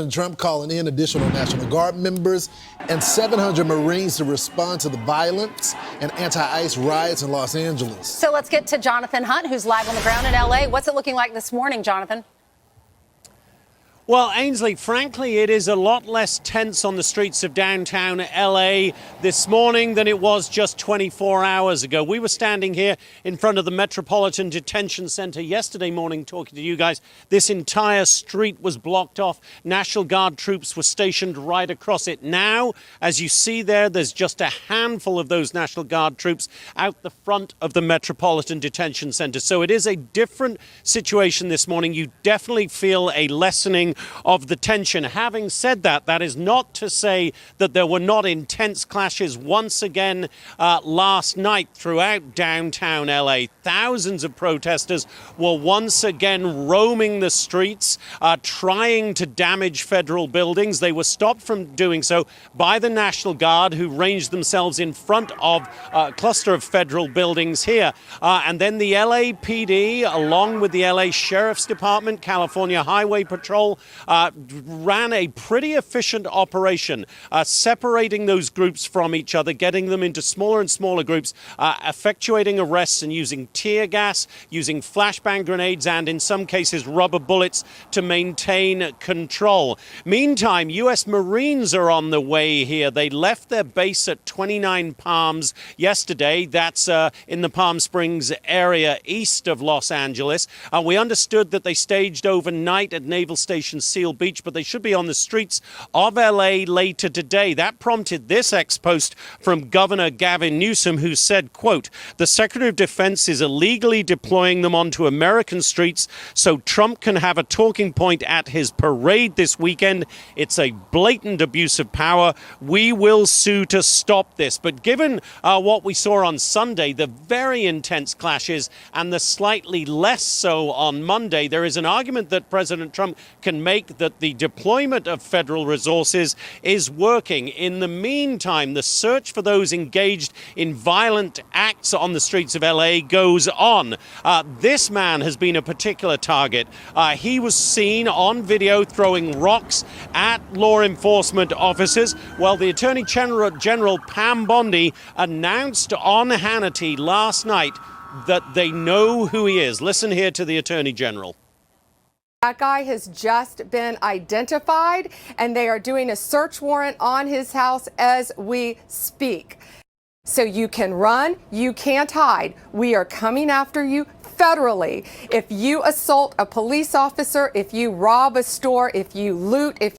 Trump calling in additional National Guard members and 700 Marines to respond to the violence and anti-ICE riots in Los Angeles. So let's get to Jonathan Hunt, who's live on the ground in L.A. What's it looking like this morning, Jonathan? Well, Ainsley, frankly, it is a lot less tense on the streets of downtown L.A. this morning than it was just 24 hours ago. We were standing here in front of the Metropolitan Detention Center yesterday morning talking to you guys. This entire street was blocked off. National Guard troops were stationed right across it. Now, as you see there's just a handful of those National Guard troops out the front of the Metropolitan Detention Center. So it is a different situation this morning. You definitely feel a lessening of the tension. Having said that, that is not to say that there were not intense clashes once again last night throughout downtown LA. Thousands of protesters were once again roaming the streets, trying to damage federal buildings. They were stopped from doing so by the National Guard, who ranged themselves in front of a cluster of federal buildings here. And then the LAPD, along with the LA Sheriff's Department, California Highway Patrol, ran a pretty efficient operation, separating those groups from each other, getting them into smaller and smaller groups, effectuating arrests and using tear gas, using flashbang grenades, and in some cases rubber bullets to maintain control. Meantime, U.S. Marines are on the way here. They left their base at 29 Palms yesterday. That's in the Palm Springs area east of Los Angeles. We understood that they staged overnight at Naval Station Seal Beach, but they should be on the streets of L.A. later today. That prompted this ex-post from Governor Gavin Newsom, who said, quote, "The Secretary of Defense is illegally deploying them onto American streets so Trump can have a talking point at his parade this weekend. It's a blatant abuse of power. We will sue to stop this." But given what we saw on Sunday, the very intense clashes, and the slightly less so on Monday, there is an argument that President Trump can make that the deployment of federal resources is working. In the meantime, the search for those engaged in violent acts on the streets of LA goes on. This man has been a particular target. He was seen on video throwing rocks at law enforcement officers. Well, the Attorney General Pam Bondi announced on Hannity last night that they know who he is. Listen here to the Attorney General. That guy has just been identified, and they are doing a search warrant on his house as we speak. So you can run, you can't hide. We are coming after you federally. If you assault a police officer, if you rob a store, if you loot, if